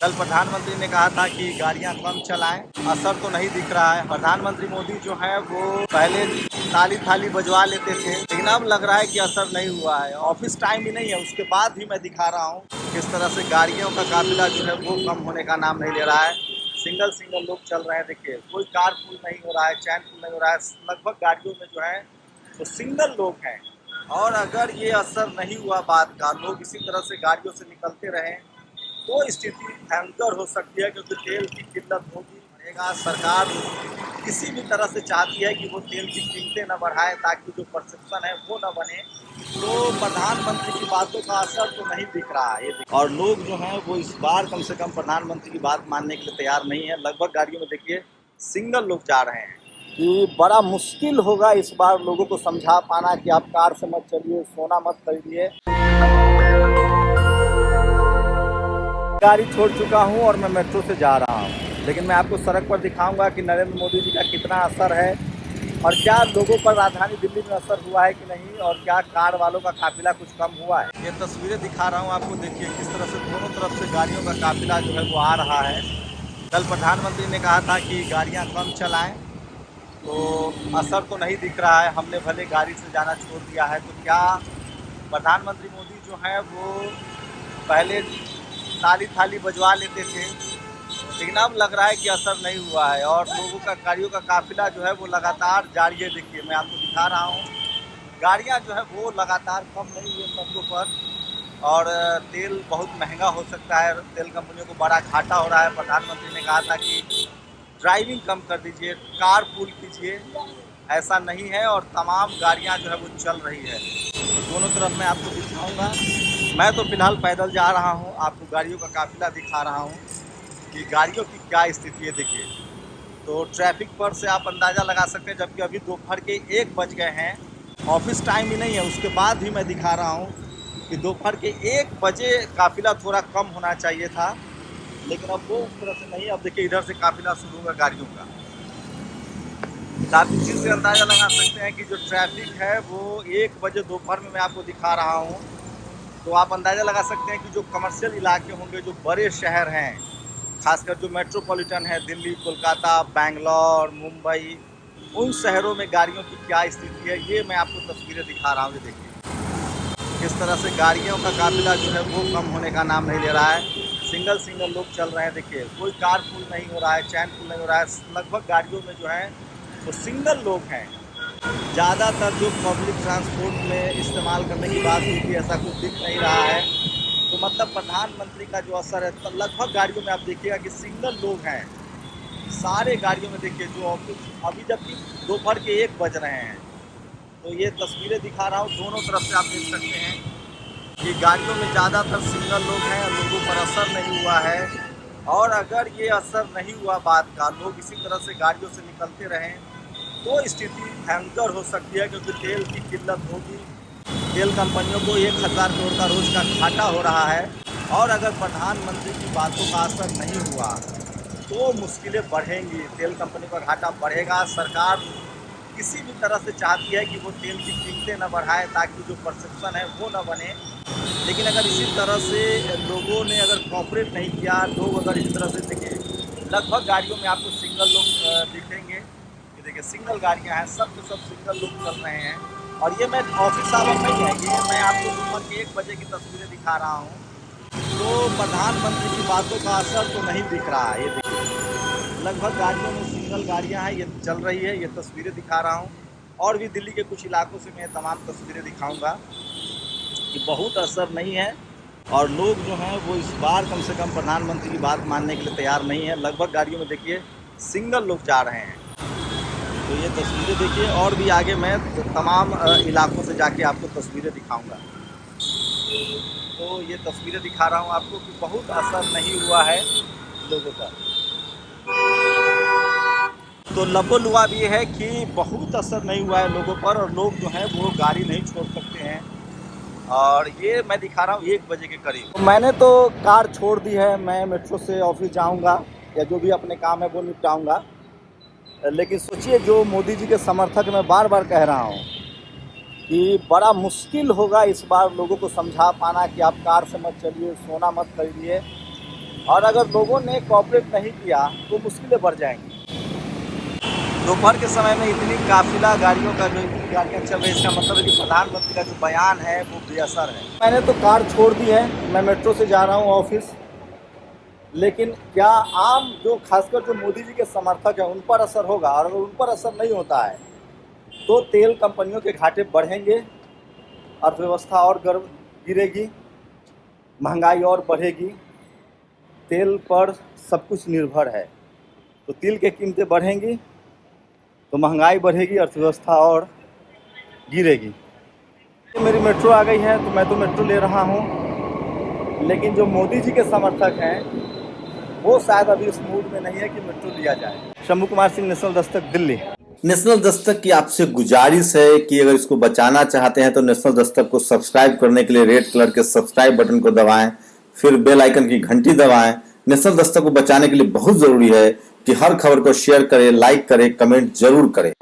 कल प्रधानमंत्री ने कहा था कि गाड़ियां कम चलाएं, असर तो नहीं दिख रहा है। प्रधानमंत्री मोदी जो है वो पहले ताली थाली बजवा लेते थे, लेकिन अब लग रहा है कि असर नहीं हुआ है। ऑफिस टाइम भी नहीं है, उसके बाद भी मैं दिखा रहा हूँ किस तरह से गाड़ियों का काफिला जो है वो कम होने का नाम नहीं ले रहा है। सिंगल सिंगल लोग चल रहे हैं। देखिए, कोई कार फुल नहीं हो रहा है, चैन फुल नहीं हो रहा है। लगभग गाड़ियों में जो है वो सिंगल लोग हैं। और अगर ये असर नहीं हुआ बात का, लोग इसी तरह से गाड़ियों से निकलते रहें तो स्थिति भयंकर हो सकती है, क्योंकि तेल की किल्लत होगी बढ़ेगा। सरकार किसी भी तरह से चाहती है कि वो तेल की कीमतें न बढ़ाए ताकि जो परसेप्शन है वो न बने। तो प्रधानमंत्री की बातों का असर तो नहीं दिख रहा है और लोग जो हैं वो इस बार कम से कम प्रधानमंत्री की बात मानने के लिए तैयार नहीं है। लगभग गाड़ियों में देखिए सिंगल लोग जा रहे हैं कि बड़ा मुश्किल होगा इस बार लोगों को समझा पाना कि आप कार से मत चलिए, सोना मत खरीदिए। गाड़ी छोड़ चुका हूं और मैं मेट्रो से जा रहा हूं, लेकिन मैं आपको सड़क पर दिखाऊंगा कि नरेंद्र मोदी जी का कितना असर है और क्या लोगों पर राजधानी दिल्ली में असर हुआ है कि नहीं, और क्या कार वालों का काफिला कुछ कम हुआ है। ये तस्वीरें दिखा रहा हूं आपको। देखिए किस तरह से दोनों तरफ से गाड़ियों का काफिला जो है वो आ रहा है। कल प्रधानमंत्री ने कहा था कि गाड़ियाँ कम चलाएं, तो असर तो नहीं दिख रहा है। हमने भले गाड़ी से जाना छोड़ दिया है, तो क्या प्रधानमंत्री मोदी जो है वो पहले ताली थाली बजवा लेते थे, लेकिन अब लग रहा है कि असर नहीं हुआ है और लोगों का गाड़ियों का काफिला जो है वो लगातार जारी है। देखिए, मैं आपको दिखा रहा हूँ, गाड़ियाँ जो है वो लगातार कम नहीं हुई सड़कों पर। और तेल बहुत महंगा हो सकता है, तेल कंपनियों को बड़ा घाटा हो रहा है। प्रधानमंत्री ने कहा था कि ड्राइविंग कम कर दीजिए, कार पूल कीजिए, ऐसा नहीं है और तमाम गाड़ियाँ जो है वो चल रही है। तो दोनों तरफ मैं आपको दिखाऊंगा। मैं तो फिलहाल पैदल जा रहा हूँ, आपको गाड़ियों का काफिला दिखा रहा हूँ कि गाड़ियों की क्या स्थिति है। देखिए, तो ट्रैफिक पर से आप अंदाज़ा लगा सकते हैं, जबकि अभी दोपहर के 1 बज गए हैं, ऑफिस टाइम ही नहीं है। उसके बाद भी मैं दिखा रहा हूँ कि दोपहर के 1 बजे काफिला थोड़ा कम होना चाहिए था, लेकिन अब वो उस तरह से नहीं। अब देखिए, इधर से काफिला शुरू होगा गाड़ियों का। आप इस चीज़ से अंदाज़ा लगा सकते हैं कि जो ट्रैफिक है वो 1 बजे दोपहर में मैं आपको दिखा रहा हूँ। तो आप अंदाज़ा लगा सकते हैं कि जो कमर्शियल इलाके होंगे, जो बड़े शहर हैं, खासकर जो मेट्रोपॉलिटन है, दिल्ली, कोलकाता, बैंगलोर, मुंबई, उन शहरों में गाड़ियों की क्या स्थिति है, ये मैं आपको तस्वीरें दिखा रहा हूँ। ये देखिए किस तरह से गाड़ियों का काफिला जो है वो कम होने का नाम नहीं ले रहा है। सिंगल सिंगल लोग चल रहे हैं। देखिए, कोई कार फुल नहीं हो रहा है, चैन फुल नहीं हो रहा है। लगभग गाड़ियों में जो है वो सिंगल लोग हैं। ज़्यादातर जो पब्लिक ट्रांसपोर्ट में इस्तेमाल करने की बात हुई थी, ऐसा कुछ दिख नहीं रहा है। तो मतलब प्रधानमंत्री का जो असर है, तो लगभग गाड़ियों में आप देखिएगा कि सिंगल लोग हैं। सारे गाड़ियों में देखिए जो ऑफिस, अभी जबकि दोपहर के 1 बज रहे हैं। तो ये तस्वीरें दिखा रहा हूँ, दोनों तरफ से आप देख सकते हैं कि गाड़ियों में ज़्यादातर सिंगल लोग हैं और लोगों पर असर नहीं हुआ है। और अगर ये असर नहीं हुआ बात का, लोग इसी तरह से गाड़ियों से निकलते रहें तो स्थिति भयंकर हो सकती है, क्योंकि तेल की किल्लत होगी। तेल कंपनियों को 1,000 करोड़ का रोज का घाटा हो रहा है। और अगर प्रधानमंत्री की बातों का असर नहीं हुआ तो मुश्किलें बढ़ेंगी, तेल कंपनी का घाटा बढ़ेगा। सरकार किसी भी तरह से चाहती है कि वो तेल की कीमतें न बढ़ाए ताकि जो परसेप्शन है वो न बने। लेकिन अगर इसी तरह से लोगों ने अगर कॉपरेट नहीं किया, लोग अगर इस तरह से, देखिए लगभग गाड़ियों में आपको सिंगल लोग दिखेंगे। ये देखिए सिंगल गाड़ियां हैं, सब के सब सिंगल लोग चल रहे हैं। और ये मैं ऑफिस आवर नहीं है, ये मैं आपको दोपहर के 1 बजे की तस्वीरें दिखा रहा हूँ। तो प्रधानमंत्री की बातों का असर तो नहीं दिख रहा है। ये देखिए, लगभग गाड़ियों में सिंगल गाड़ियां हैं, ये चल रही है। ये तस्वीरें दिखा रहा हूँ और भी दिल्ली के कुछ इलाकों से मैं तमाम तस्वीरें दिखाऊंगा कि बहुत असर नहीं है और लोग जो हैं वो इस बार कम से कम प्रधानमंत्री की बात मानने के लिए तैयार नहीं है। लगभग गाड़ियों में देखिए सिंगल लोग जा रहे हैं। तो ये तस्वीरें देखिए, और भी आगे मैं तमाम इलाकों से जाके आपको तस्वीरें दिखाऊंगा। तो ये तस्वीरें दिखा रहा हूँ आपको कि बहुत असर नहीं हुआ है लोगों का। तो लबो-लुआब ये है कि बहुत असर नहीं हुआ है लोगों पर और लोग जो हैं वो गाड़ी नहीं छोड़ सकते हैं। और ये मैं दिखा रहा हूँ 1 बजे के करीब। तो मैंने तो कार छोड़ दी है, मैं मेट्रो से ऑफिस जाऊँगा या जो भी अपने काम है वो निपटाऊँगा। लेकिन सोचिए, जो मोदी जी के समर्थक मैं बार बार कह रहा हूँ कि बड़ा मुश्किल होगा इस बार लोगों को समझा पाना कि आप कार से मत चलिए, सोना मत खरीदिए, और अगर लोगों ने कॉपरेट नहीं किया तो मुश्किलें बढ़ जाएंगी। दोपहर के समय में इतनी काफिला गाड़ियों का जो इतनी गाड़ियाँ चल रही है, इसका मतलब है कि प्रधानमंत्री का जो बयान है वो बेअसर है। मैंने तो कार छोड़ दी है, मैं मेट्रो से जा रहा हूँ ऑफिस। लेकिन क्या आम जो खासकर जो मोदी जी के समर्थक हैं उन पर असर होगा? और अगर उन पर असर नहीं होता है तो तेल कंपनियों के घाटे बढ़ेंगे, अर्थव्यवस्था और गिरेगी, महंगाई और बढ़ेगी। तेल पर सब कुछ निर्भर है, तो तेल की कीमतें बढ़ेंगी तो महंगाई बढ़ेगी, अर्थव्यवस्था और गिरेगी। मेरी मेट्रो आ गई है तो मैं तो मेट्रो ले रहा हूँ, लेकिन जो मोदी जी के समर्थक हैं वो शायद अभी इस मूड में नहीं है कि मेट्रो लिया जाए। शंभू कुमार सिंह, नेशनल दस्तक, दिल्ली। नेशनल दस्तक की आपसे गुजारिश है कि अगर इसको बचाना चाहते हैं तो नेशनल दस्तक को सब्सक्राइब करने के लिए रेड कलर के सब्सक्राइब बटन को दबाएं, फिर बेल आइकन की घंटी दबाएं। नेशनल दस्तक को बचाने के लिए बहुत जरूरी है कि हर खबर को शेयर करें, लाइक करें, कमेंट जरूर करें।